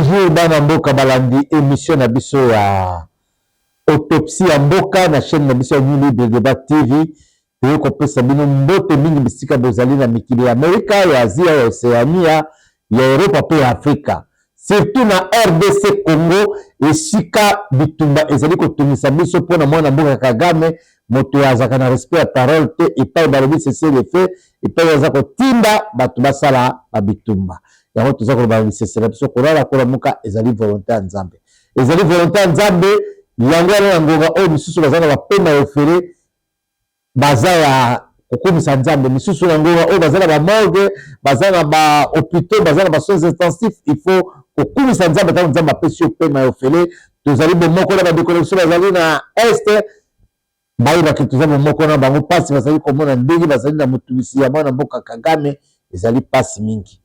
Bonjour bana mboka balandi émission na biso ya autopsie ya mboka na chaîne na biso ya New Libre Débat TV. Toyo kopesa bino mbote mingi bisika bozali na mikili ya Amerika, ya Asia, ya Oceania, ya Europa pe ya Afrika. Surtout na RDC Congo, esika bitumba ezali kotungisa biso mpona mwana mboka Kagame, moto azaka na respect ya parole te epai balobi cessez le feu, epai aza kotinda bato basala babitumba. Yango toza koloba lisesela biso kolala kola muka ezali volonté ya Nzambe. Ezali volonté ya Nzambe, yango wana ngonga oyo misusu bazana bapenda ofere baza ya kokomisa Nzambe, misusu na ngonga oyo bazana ba morgue, bazana ba hôpitaux, bazana ba soins intensifs, il faut kokomisa Nzambe tango Nzambe apesi opema ofere. Tozali bomoko na badekolo biso bazali na este bayebaki toza bomoko na bango pasi bazali komona ndenge bazali na motumisi ya mwana mboka Kagame ezali pasi mingi.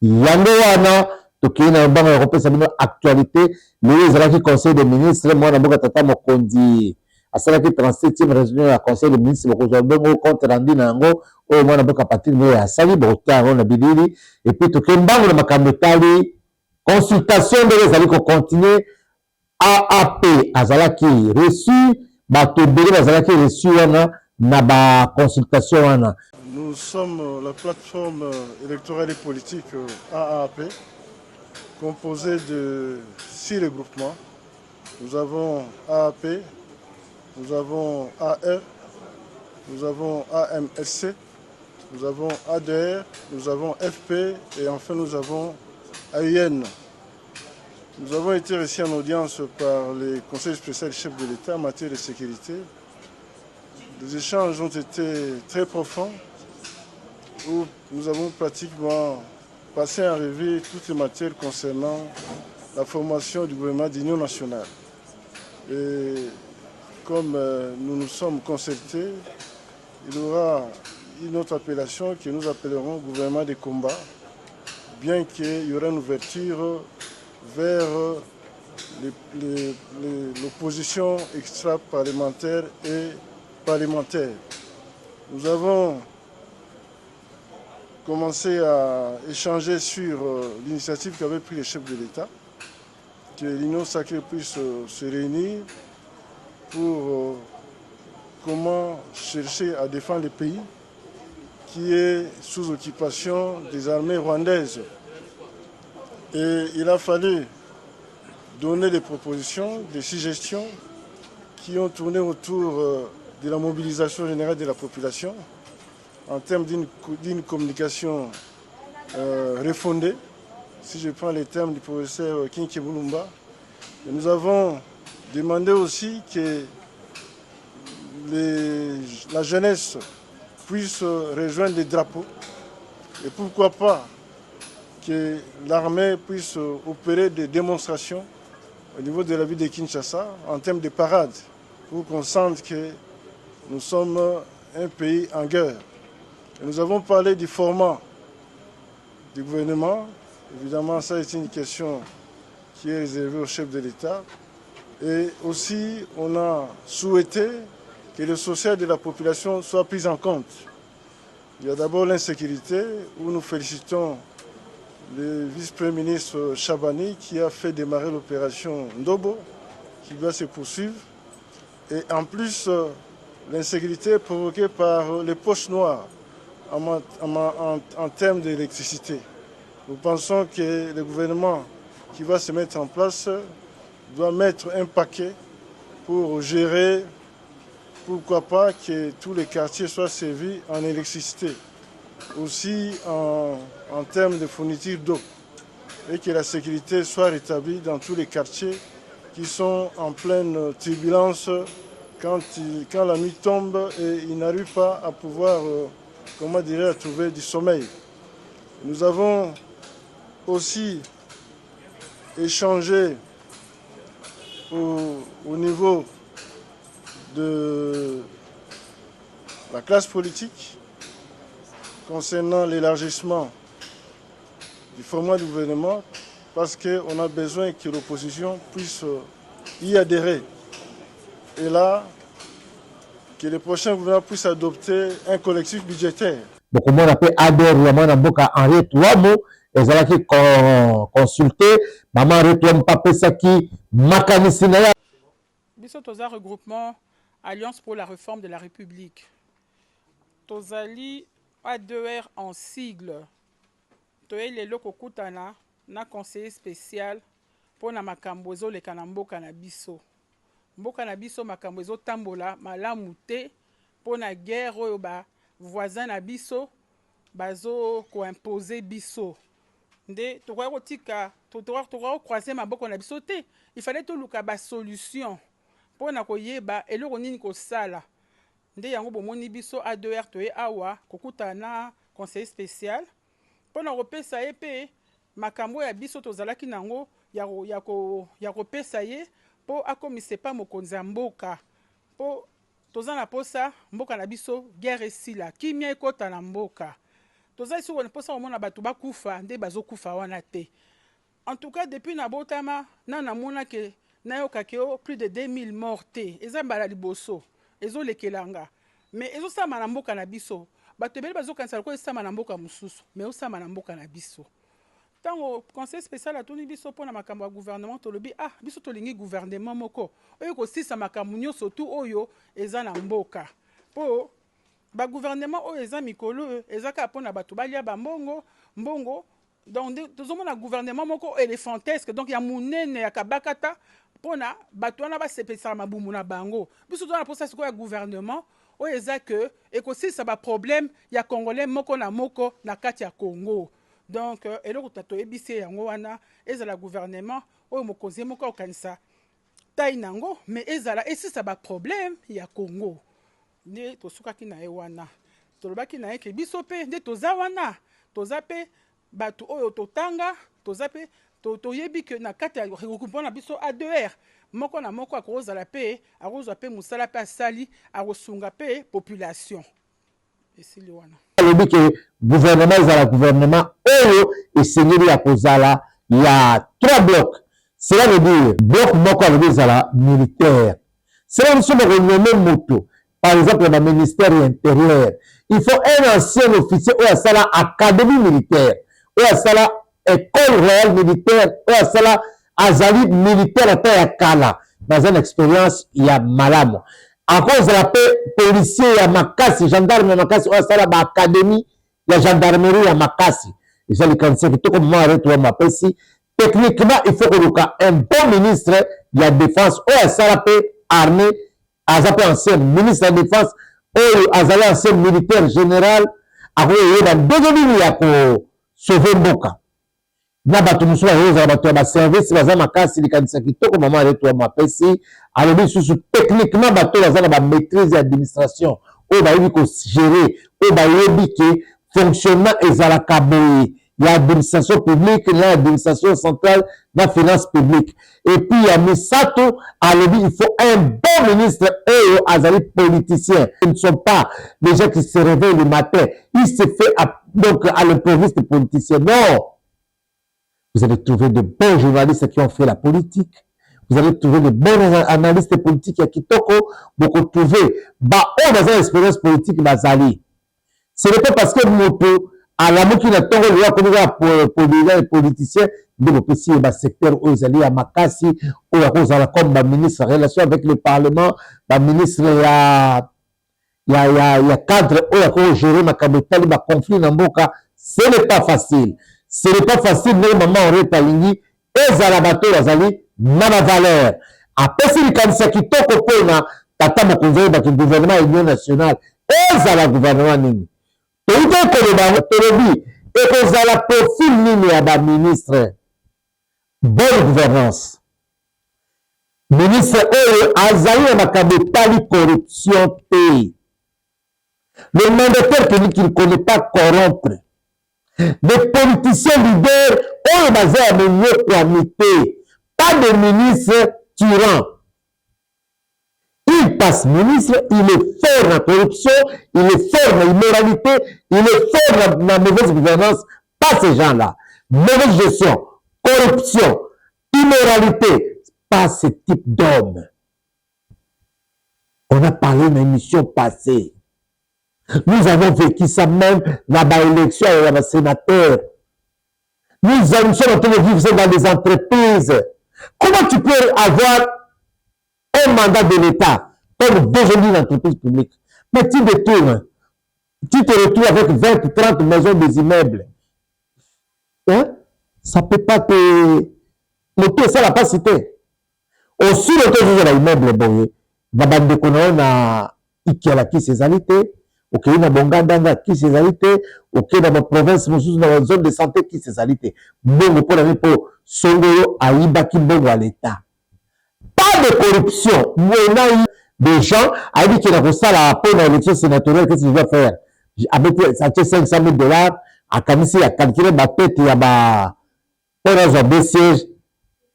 Yango wana tokei na bango ya kopesa bino actualité lelo ezalaki conseil des ministres mwana mboka tata mokonzi asalaki 37e réunion ya conseil des ministres bokozwa bongo compte rendu na yango oyo mwana mboka Patrick Moya asali bokota yango na bilili et puis tokei mbango na makambo etali consultation ndenge ezali kocontinue. AAP azalaki reçu bato ebele bazalaki reçu wana na baconsultation wana. Nous sommes la plateforme électorale et politique AAP, composée de 6 regroupements. Nous avons AAP, nous avons AR, nous avons AMSC, nous avons ADR, nous avons FP et enfin nous avons AUN. Nous avons été reçus en audience par les conseils spéciaux chefs de l'État en matière de sécurité. Les échanges ont été très profonds, où nous avons pratiquement passé en revue toutes les matières concernant la formation du gouvernement d'union nationale. Et comme nous nous sommes concertés, il y aura une autre appellation que nous appellerons gouvernement de combat, bien qu'il y aura une ouverture vers l'opposition extra-parlementaire et parlementaire. Nous avons commencé à échanger sur l'initiative qu'avait pris les chefs de l'État, que l'Union sacrée puisse se réunir pour comment chercher à défendre le pays qui est sous occupation des armées rwandaises. Et il a fallu donner des propositions, des suggestions qui ont tourné autour de la mobilisation générale de la population en termes d'une communication refondée. Si je prends les termes du professeur Kinke Boulumba, nous avons demandé aussi que la jeunesse puisse rejoindre les drapeaux et pourquoi pas que l'armée puisse opérer des démonstrations au niveau de la ville de Kinshasa en termes de parade pour qu'on sente que nous sommes un pays en guerre. Et nous avons parlé du format du gouvernement. Évidemment, ça est une question qui est réservée au chef de l'État. Et aussi, on a souhaité que le social de la population soit pris en compte. Il y a d'abord l'insécurité, où nous félicitons le vice-premier ministre Chabani qui a fait démarrer l'opération Ndobo, qui doit se poursuivre. Et en plus, l'insécurité provoquée par les poches noires en termes d'électricité. Nous pensons que le gouvernement qui va se mettre en place doit mettre un paquet pour gérer, pourquoi pas, que tous les quartiers soient servis en électricité. Aussi en termes de fourniture d'eau et que la sécurité soit rétablie dans tous les quartiers qui sont en pleine turbulence quand la nuit tombe et ils n'arrivent pas à pouvoir, à trouver du sommeil. Nous avons aussi échangé au niveau de la classe politique concernant l'élargissement du format du gouvernement parce qu'on a besoin que l'opposition puisse y adhérer. Et là, que le prochain gouvernement puisse adopter un collectif budgétaire. Donc, on a fait adhérer à mon avocat Henriette Ouamo ezalaki consulté maman Reto Mpapesaki makanisi na ya biso toza regroupement Alliance pour la réforme de la République. Tozali A2R en sigle. Toye lelo kokutana na conseiller spécial pour na makambo ezoleka na mboka na biso. Mboka na biso makambo ezotambola malamu te pour na guerre oyo ba voisin na biso bazo koimposer biso. Nde tokoya kotika tokoya croiser maboko na biso te. Il fallait toluka ba solution pour na koyeba eloko nini kosala. Nde yango bomoni biso A2R toye awa kokutana na conseiller spécial pour na kopesa ye pe makambo ya biso tozalaki nango ya kopesa ye po akomise pa mokonzi ya mboka po toza na posa mboka na biso guerre esila kimia ekota na mboka toza ici na posa komona bato bakufa nde bazokufa wana te. En tout cas depuis na botama na mona ke nayokaki o plus de 2000 morts te eza mbala liboso ezolekelanga mais ezosama na mboka na biso bato ebele bazokanisa ko esama na mboka mosusu mais osama na mboka na biso. Tango conseil spécial atuni biso pona makambo ya gouvernement tolobi biso tolingi gouvernement moko oyo kosisa makambo nyonso tu oyo eza na mboka po ba gouvernement oyo eza mikolo eza ka pona bato balia bambongo mbongo donc tozomona gouvernement moko éléphantesque donc ya munene ya kabakata pona bato wana basepesa mabumu na bango biso tona posa siko ya gouvernement oyo eza que ekosisa ba problème ya congolais moko na kati ya Congo. Donc eloko toyebisi yango wana ezala gouvernement oyo mokonzi moko okanisa tai nango mais ezala esisa ba problème ya Congo. Nde tosukaki na ye wana tolobaki na ye ke biso pe nde toza wana toza pe bato oyo totanga toza pe toyebi ke na kati ya regroupement na biso A2R moko na moko akozala pe akozwa pe musala pe asali akosunga pe population esili wana alobi ke gouvernement ezala gouvernement oyo esengeli ya kozala ya 3 blocs. Cela veut dire bloc moko alobi ezala militaire. Cela veut dire que moto par exemple le ministère intérieur il faut un ancien officier oyo asala académie militaire oyo asala école royale militaire oyo asala azali militaire ata ya kala dans une expérience ya malamu akozala pe policier ya makasi gendarme ya makasi oyo asala baacadémie ya gendarmerie ya makasi eza likanisa kitoko mama Reto Mpapesi. Techniquement il faut koluka un bon ministre ya défense oyo asala pe armée aza pe ancien ministre ya défense oyo azali ancien militaire général akoyeba ndenge nini ya kosauve mboka na bato mosusu bazozala bato ya baservice baza makasi likanisa kitoko mama Reto Mpapesi alobi lisusu techniquement bato baza na bamaîtrise ya administration oyo bayebi kogérer oyo bayebi ke fonctionnement ezalaka boye ya administration publique na administration centrale na finance publique et puis ya misato alobi il faut un bon ministre oyo azali politicien. Ce ne sont pas les gens qui se réveillent le matin il se fait donc à l'improviste politicien. Non, vous allez trouver de bons journalistes qui ont fait la politique. Vous allez trouver de bons analystes politiques à Kitoko. Vous trouvez on a une expérience politique bazali. Ce n'est pas parce que moto à la moto na tongo le comme les politiciens de l'opposition au secteur où ils allaient à Makasi ou à cause comme ministre en relation avec le parlement, ministre ya cadre ou à cause gérer ma capitale ma conflit na mboka. Ce n'est pas facile. Ce n'est pas facile, mais maman aurait talingi et zalabato azali na ma valeur. Après si likanisa kitoko pona tata mokonzi ba gouvernement union nationale et zala gouvernement nini. Toyite koloba tolobi et que zala profil nini ya ba ministre. Bonne gouvernance. Ministre oyo azali na makambo tali corruption te. Le mandataire qui ne connaît pas corrompre. Des politiciens leaders, on va faire pas de ministre tyran. Il passe ministre, il est fort en corruption, il est fort en immoralité, il est fort dans la mauvaise gouvernance. Pas ces gens-là. Mauvaise gestion, corruption, immoralité, pas ce type d'homme. On a parlé d'une émission passée. Nous avons vécu ça même dans l'élection avec les sénateurs. Nous sommes en train de vivre dans des entreprises. Comment tu peux avoir un mandat de l'État comme d'aujourd'hui l'entreprise publique? Mais tu détournes. Tu te retrouves avec 20, 30 maisons des immeubles. Hein? Ça ne peut pas te... Le ça n'a pas cité. Aussi, le taux de l'immeuble, bon, la bande de Konon a Ikela qui s'est alité, ok, na Bongandanga qui s'est alité, ok, dans ma province, dans la zone de santé qui s'est alité. Bon, pour la pour Songolo, Aïba, qui bon à l'État. Pas de corruption. On a eu des gens, a dit qu'il a reçu la peau dans l'élection sénatoriale, qu'est-ce qu'il doit faire? Avec ça, 500 000 $, à Kamisi, à calculer ma tête, il y a ma, on a des sièges,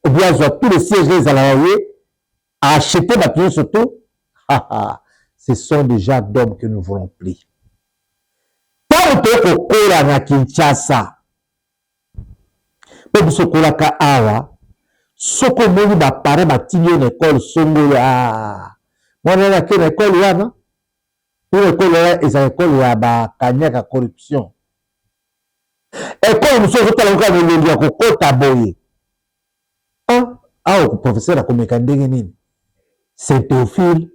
ou bien tous les sièges les salariés, à acheter ma pièce surtout. Ce sont des gens d'hommes que nous voulons plus. Tant que Kola na Kinshasa, pour ce Kola ka awa, ce que nous va parler ma tigné une école Songolo ah. Moi on a une école là non? Une école là et une école là ba kanyaka corruption. École nous sommes tout à l'heure de l'India ko kota boye. Ah, professeur a comme kandenge nini? Saint-Théophile,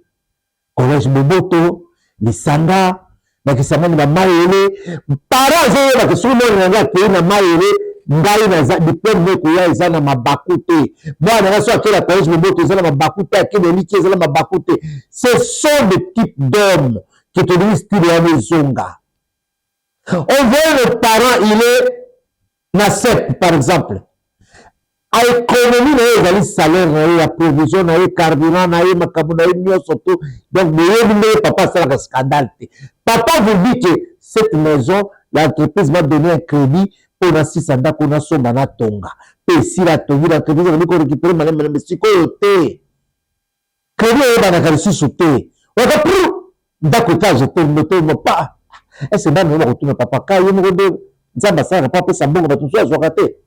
Collège Moboto, Lisanga, Nakisamani na Mayele, parents eux na kisumo na ke na Mayele, ngai na diplôme ko ya eza na mabakute. Moi na so akela Collège Moboto eza na mabakute akele liki eza na mabakute. Ce sont des types d'hommes qui te disent style ya mezonga. On voit le parent, il est na CEP par exemple. A économie na ezali salaire na provision na carburant na makambo na nyonso to donc mais papa ça la scandale. Papa vous dit que cette maison l'entreprise va donner un crédit pour na 600 pour na somba na tonga et si la tonga l'entreprise va ko récupérer madame mais siko yote crédit est dans la sauté on va plus d'accord je ne pas et c'est même on retourne papa ka yo mo de nzamba ça pas ça bon va tout ça raté.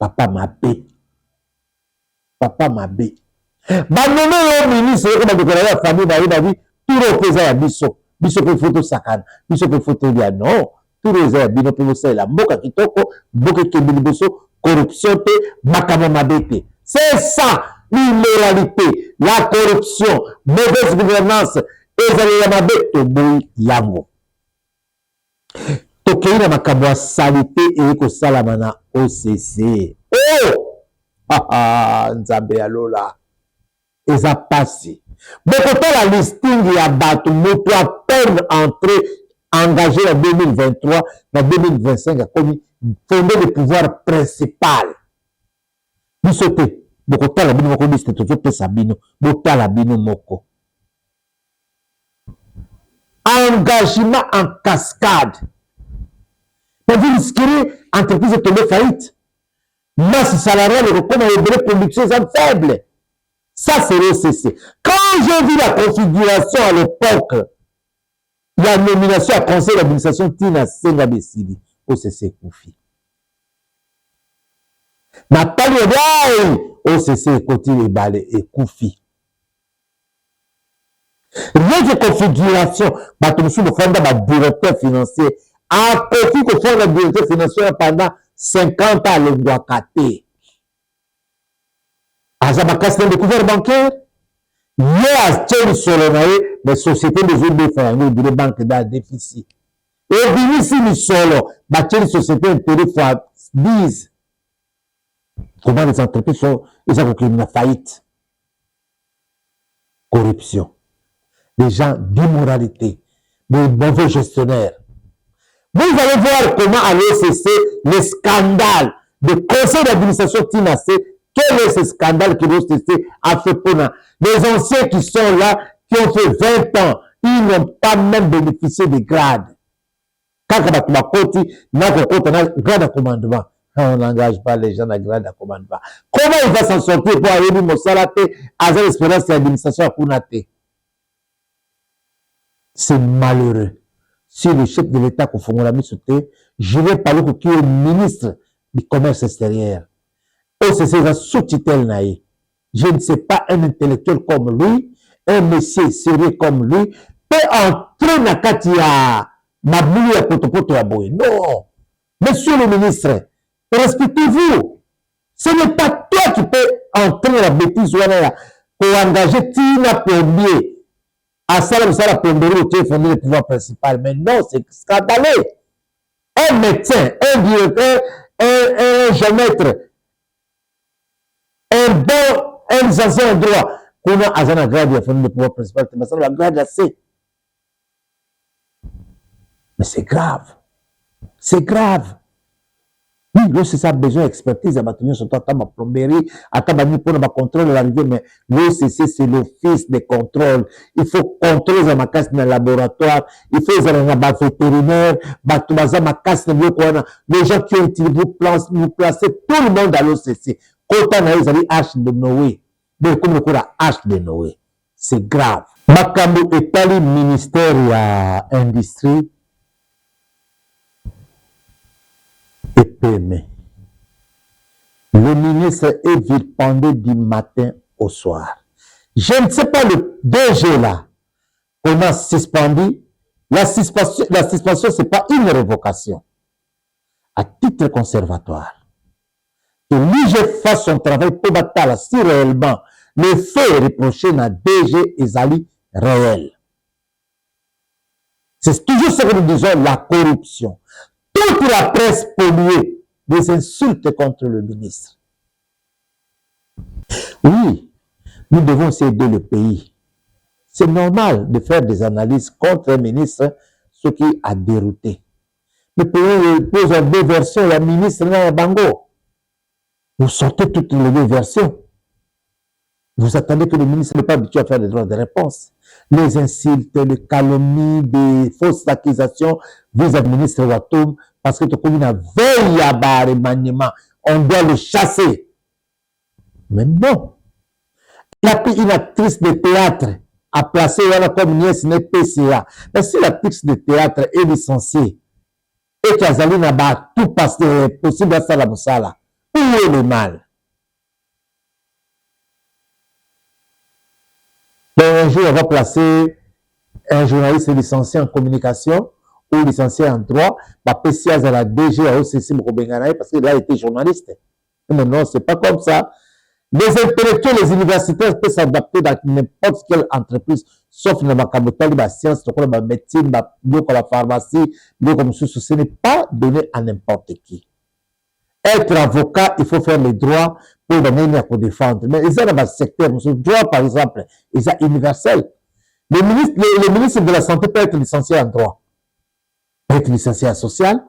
Papa Mabé. Papa Mabé. Banome yo ministre ko ba déclarer la famille ba dit tout représente ya biso. Biso pe photo sakana. Biso pe photo dia non. Tout représente bino pe ça la mboka kitoko, mboka kebili boso, corruption te, makama Mabé te. C'est ça l'immoralité, la corruption, mauvaise gouvernance, ezali ya Mabé to boy yango. Tokei na makambo ya salite et ko salama na OCC. Oh! Nzambe ya lola. Eza passé. Beaucoup la listing ya bato moto à peine entré engagé en 2023 dans 2025 a commis fondé le pouvoir principal. Bisote beaucoup la bino moko liste to pesa bino botala bino moko. Engagement en cascade. Vous risquerez entreprise de tomber faillite. Masse salariale et recours à les productions faibles. Ça, c'est l'OCC. Quand j'ai vu la configuration à l'époque, la nomination à conseil d'administration Tina Senga Besili, OCC Koufi. Nathalie OCC Koti les balais et Koufi. Rien de configuration, Batomsou le fonds d'un directeur financier. A profit que faire la directeur financière pendant 50 ans le Boakate. Azabakas n'a découvert bancaire. Il y a Tchèque Solonae, les sociétés de zone défaillante, des banques d'un déficit. Et bien ici, le solo, les sociétés intérêt fois 10. Comment les entreprises sont, ils ont une faillite. Corruption. Des gens d'immoralité, des mauvais gestionnaires. Vous allez voir comment à l'OCC, les scandales de conseil d'administration Tinasé, quel est ce scandale que l'OCC a fait pour nous? Les anciens qui sont là, qui ont fait 20 ans, ils n'ont pas même bénéficié des grades. Quand on a grade à commandement, on n'engage pas les gens à grade à commandement. Comment il va s'en sortir pour aller au Salate, à l'espérance de l'administration à Kounate? C'est malheureux. Si le chef de l'État confond la mise je vais parler pour qui est ministre du commerce extérieur. OCC est sous-titel naïe. Je ne sais pas un intellectuel comme lui, un monsieur sérieux comme lui, peut entrer dans Katia, ma boule à potopoto à boy. Non. Monsieur le ministre, Respectez-vous. Ce n'est pas toi qui peux entrer dans la bêtise pour engager Tina Plombier à ça la plomberie qui est fondé le pouvoir principal. Mais non, c'est scandaleux. Un médecin, un directeur, un géomètre, un licencié en droit, qu'on a à grade de fondé le pouvoir principal, ça va grade assez. Mais c'est grave. C'est grave. Oui, c'est ça, besoin d'expertise à maintenir sur toi, à ma plomberie, à ta banni pour le contrôle de l'arrivée, mais l'OCC, c'est l'office de contrôle. Il faut contrôler ma casse dans le laboratoire, il faut aller dans le vétérinaire, ma casse dans le les gens qui ont utilisé, vous placez tout le monde à l'OCC. Quand on a eu H de Noé, donc comme le coup la H de Noé, c'est grave. Makambo est ministère à industrie. PME. Le ministre est vilipendé du matin au soir. Je ne sais pas le DG là qu'on a suspendu. La suspension, ce n'est pas une révocation. À titre conservatoire. Que l'IG fasse son travail pour battre si réellement le fait reproché à DG Ezali réel. C'est toujours ce que nous disons, la corruption. Toute la presse polluée des insultes contre le ministre. Oui, nous devons aider le pays. C'est normal de faire des analyses contre un ministre, ce qui a dérouté. Mais pour les deux versions, la ministre n'a bango. Vous sortez toutes les deux versions. Vous attendez que le ministre n'est pas habitué à faire des droits de réponse. Les insultes, les calomnies, des fausses accusations vis-à-vis du ministre Watoum, parce que tu connais une veille à barre remaniement, on doit le chasser. Mais non. Il a pris une actrice de théâtre à placer comme nièce n'est PCA. Mais si l'actrice de théâtre est licenciée et qu'Azali n'a pas tout possible à la Moussala, où est le mal? Un jour, on va placer un journaliste licencié en communication ou licencié en droit, PCA à la DG à OCC parce qu'il a été journaliste. Mais non, ce n'est pas comme ça. Les intellectuels, les universitaires peuvent s'adapter dans n'importe quelle entreprise, sauf dans la science, la médecine, la pharmacie, ce n'est pas donné à n'importe qui. Être avocat, il faut faire les droits pour venir à défendre. Mais ils ont dans le secteur, le droit par exemple, ils sont universels. Le ministre de la Santé peut être licencié en droit, peut être licencié en social,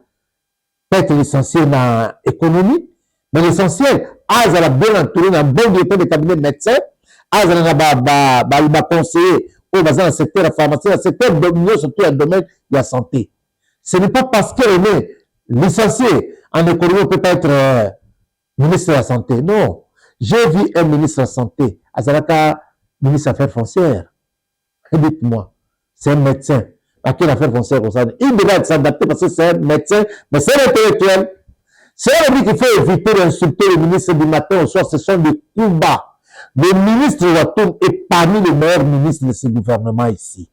peut être licencié en économie, mais l'essentiel, il a bien entouré dans un bon directeur de cabinet de médecin, il a conseillé dans le secteur de la pharmacie, dans le secteur de surtout dans le domaine de la santé. Ce n'est pas parce qu'il est licencié en économie, peut être ministre de la Santé. Non. J'ai vu un ministre de la Santé, Azalaka, ministre des Affaires foncières. Dites-moi, c'est un médecin. À quelle affaire foncière comme ça? Il devrait s'adapter parce que c'est un médecin, mais c'est un intellectuel. C'est un dit qu'il faut éviter d'insulter le ministre du matin au soir. Ce sont des coups bas. Le ministre Watoum est parmi les meilleurs ministres de ce gouvernement ici.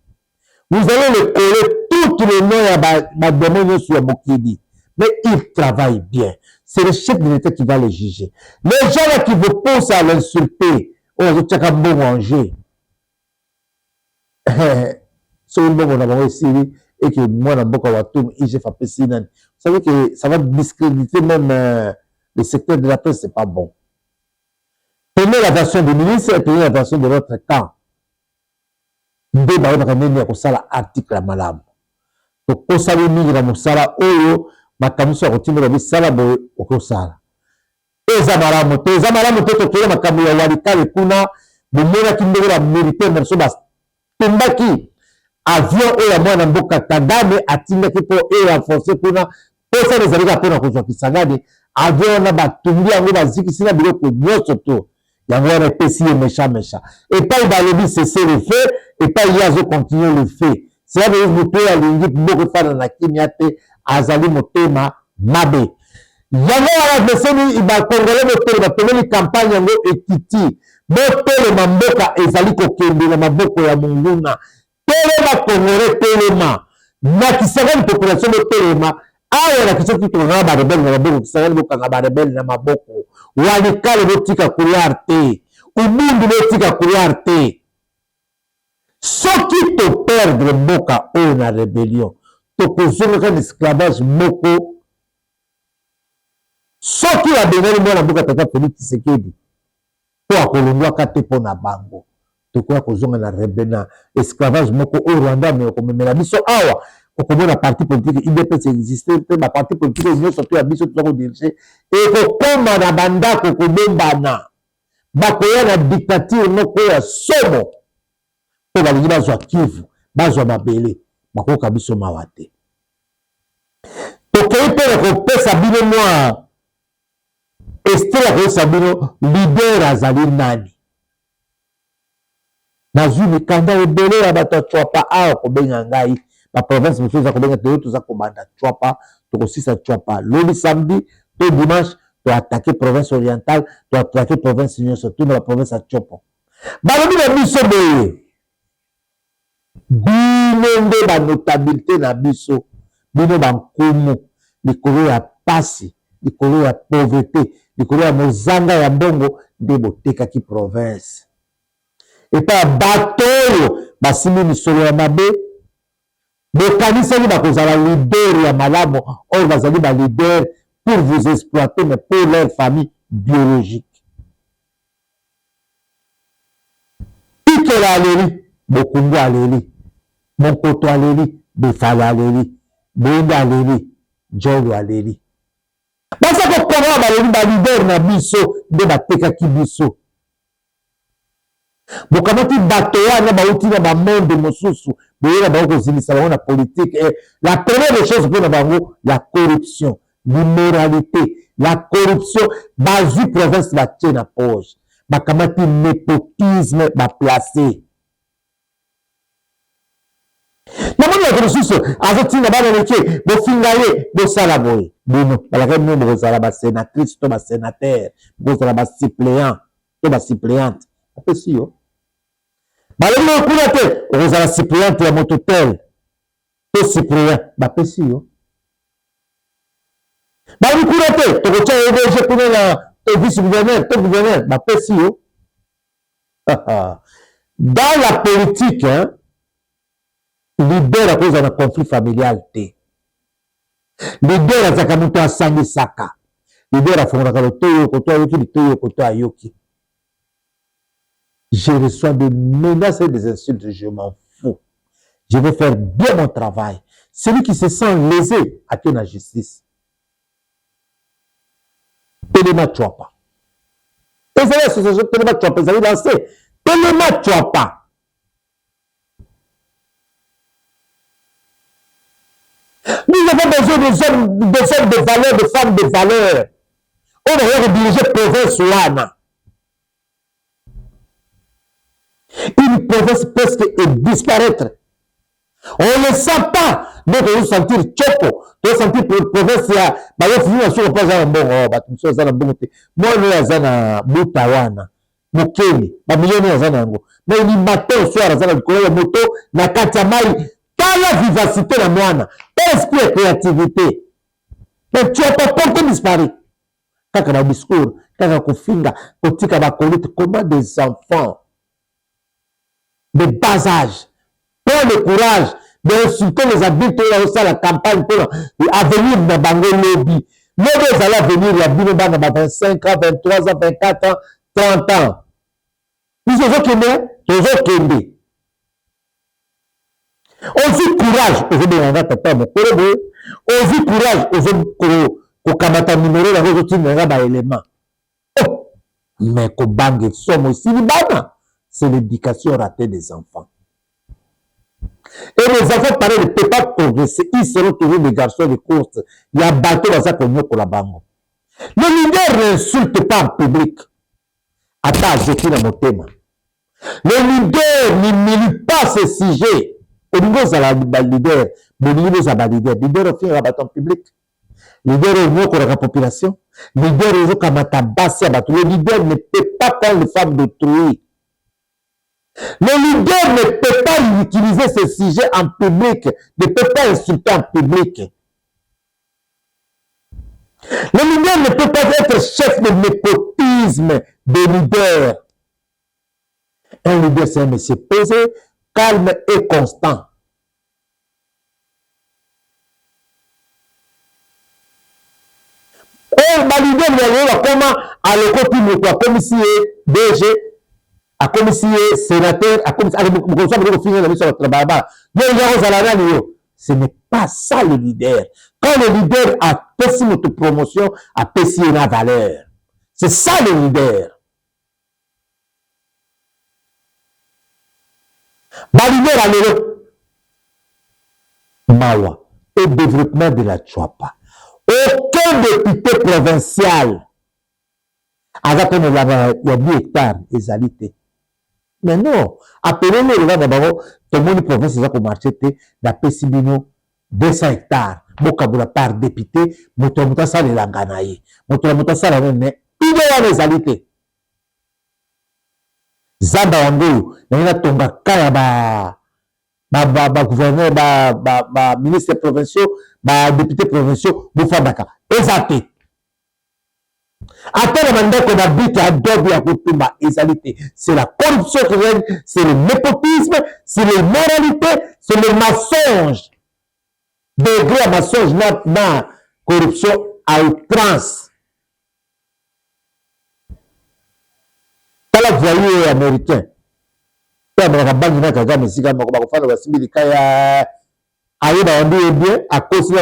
Vous allez le coller tous les noms à ma domaine sur Mokidi. Mais il travaille bien. C'est le chef de l'État qui va le juger. Les gens là qui vous poussent à l'insulter, vous êtes un bon manger. C'est un bon manger ici, et que moi, dans Boka Watoum, j'ai fait Pessinan. Vous savez que ça va discréditer même le secteur de la presse, c'est pas bon. Prenez la version du ministre et prenez la version de votre camp. Nous devons article à Malam. Donc, on s'est mis dans Moussala, Oyo, Makamuso a continué à Moussala, Okosala. Ezamara Moto, Totoya, Makamu, Walika, le Kuna, le Mona qui devait la mériter, même chose, Tumbaki, avion, et la moine en Boka, Kagame, a Timaki pour et renforcer Kuna, pour ça, les amis, pour qu'on soit Kisagade, avion, n'a pas Tumbi, en Boka, Zikisina, Biloko, Nyosoto, Yango, répété, méchant. Et pas il va le dire cesser le feu, et pas il y a continuer le fait. C'est là que vous pouvez aller beaucoup de faire dans la Kimiate, Azali Motema, Mabe. Yango ala beseni iba Congolais motele ba tomeli campagne yango ekiti. Motele mamboka ezali kokende na maboko ya munguna. Tele ba Congolais telema. Na kisaka population motele ma awa nakisaki tokanga barebele na maboko kisangani bokanga barebele na maboko walikale botika couloir te ubundu botika couloir te soki toperdre mboka oyo na rébellion tokozongaka na esclavage moko soki babengani mwana mboka tata Félix Tshisekedi po akolongwaka te mpo na bango tokoya kozonga na esclavage moko oyo Rwanda akomemela biso awa okomona parti politique IDPS existe te baparti politique nyonso to ya biso toza kodirige ekokoma na bandako kobombana bakoya na dictature moko ya somo mpo balingi bazwa Kivu bazwa mabele bakoyoka biso mawa te tokei mpe na kopesa bino mwa estere akoyesa bino lider azali nani nazwi mikanda ebele ya bato ya Chwapa awa kobenga ngai baprovince mosusu eza kobenga toyo toza kobanda Chwapa tokosisa Chwapa loli samedi to dimanche toatake province orientale toatake province nyonso to na baprovince ya Chopo balobi na biso boye bino nde banotabilité na biso bino bankumu likolo ya pasi likolo ya pauvreté likolo ya mozanga ya mbongo nde botekaki province epa bato oyo basimbi misolo ya mabe bokanisaki bakozala lider ya malamu oyo bazali balider pour vous exploiter mais pour leur famille biologique ikela aleli bokungu aleli monkoto aleli befala aleli boyende aleli jolo aleli baza kokomana baleli balider na biso nde batekaki biso bokamati bato wana bauti na bamonde mosusu boyena bango kozilisa bango na politique la première des choses mpo na bango la corruption l'immoralité la corruption bazwi province batie na poche bakamati népotisme baplace namoni bato mosusu azotinda bana mike bofinga ye bosala boye bino balaka bino bokozala basénatrice to basénatere bokozala basuppléant to basuppléante apesi yo balobi okuna te okozala suppléante ya mototel to suppléant bapesi yo balobi kuna te tokotia EDG kuna na vice gouverneur to gouverneur bapesi yo dans la politique leader akozala na conflit familial te leader azalaka moto asangisaka leader afungolaka lotoyo koto ayoki litoyo koto ayoki. Je reçois des menaces et des insultes, je m'en fous. Je vais faire bien mon travail. Celui qui se sent lésé a que la justice. Telema Chwapa. Et c'est l'association Telema Chwapa, vous allez lancer. Telema Chwapa. Nous avons besoin des hommes de valeur, des femmes de valeur. On va rediriger province Wana. Une province presque est disparaître. On ne sent pas. Donc, on va sentir Chopo. On va sentir province. Moi, je na Butawana. Mukeni. Bamiliyoni ya nango. Mais ni matin au soir, azana likolo ya moto na kati ya mai. Tala vivacité na mwana. Esprit et créativité. Mais tu as pas porté disparu. Kaka na discours, kaka kofinga, kotika bakolite, comment des enfants de bas âge, prends le courage d'insulter les adultes dans la campagne pour avenir de Bango Lobby. Lobby allez venir, il y a bien 25 ans, 23 ans, 24 ans, 30 ans. Nous avons qu'aimer. On vit courage, aujourd'hui, on va t'attendre, on vit courage, aujourd'hui, au kamata numéro, la routine, on va dans l'élément. Oh, mais qu'on bangue, somme aussi, c'est l'éducation ratée des enfants. Et les enfants, pareil, ne peuvent pas progresser. Ils seront toujours des garçons de course. Il y a un bateau dans sa commune pour la bango. Le leader n'insulte pas en public. Attends, je suis dans mon thème. Le leader n'humilie pas ses sujets. Au niveau de la leader, le niveau de la leader, le leader fait un bâton public. Le leader est mieux que la population. Le leader est mieux que la basse. Le leader ne peut pas prendre les femmes d'autrui. Le leader ne peut pas utiliser ce sujet en public, ne peut pas insulter en public. Le leader ne peut pas être chef de népotisme des leaders. Un leader, c'est un monsieur posé, calme et constant. Leader comment à l'école comme si DG, à comme si sénateur, à comme ce n'est pas ça le leader. Quand le leader a perçu notre promotion, a perçu la valeur. C'est ça le leader. Leader à l'école. Mawa, au développement de la Chouapa. Aucun député provincial avec un 10 hectares ezalité. Mais non, appelez-le le gars d'abord, tout le monde province est marché d'après Sibino 200 hectares. Bokabula par député, moto ça le langanaye. Moto ça la nene, il y a ezalité. Zamba wango, na tonga kaya gouverneur, ministre provinciaux, député provinciaux, Boufandaka. Exacté. Après le mandat qu'on habite à Dobi à Koutouma, c'est la corruption qui règne, c'est le népotisme, c'est l'immoralité, c'est le mensonge. Degré à mensonge, na corruption à outrance. Pas la voyée américain. À cause de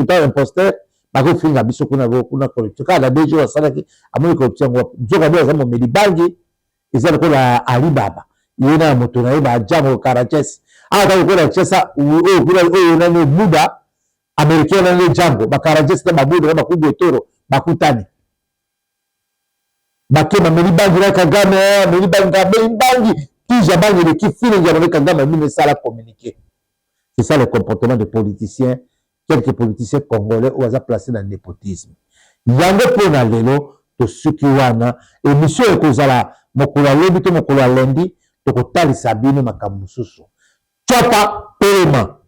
la imposteur, bakofinga biso kuna corruption kala dejo asalaki amoni corruption nzoka ndio azamo medibangi ezali kola Alibaba yena moto na yeba jango Karaches aka kola chesa o na ne buda américain na ne jango ba Karaches na babuda ba kubo toro bakutani bakema medibangi na Kagame medibangi tija bangi le kifini ya Kagame mine sala communiquer. C'est ça le comportement des politiciens. Quelques politiciens congolais ou à placé dans le népotisme. Yango pona lelo to suki wana émission ekozala mokolo lobi to mokolo lundi to kotalisa bino makamususu. Chapa Telema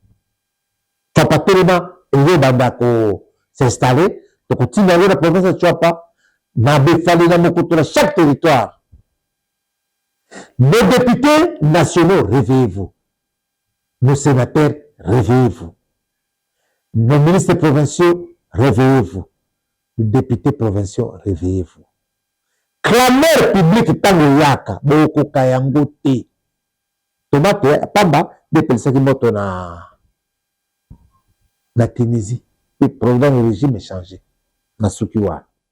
et banda ko s'installer to kotina la province de Chapa na befali na mokoto na chaque territoire. Nos députés nationaux, réveillez-vous. Nos sénateurs, réveillez-vous. Nos ministres provinciaux, réveillez-vous. Les députés provinciaux, réveillez-vous. Clameur publique tango yaka, boko kayango te. Tomate, pamba, dépensé qui moto na Tunisie. Le programme du régime est changé. Na Sukiwa.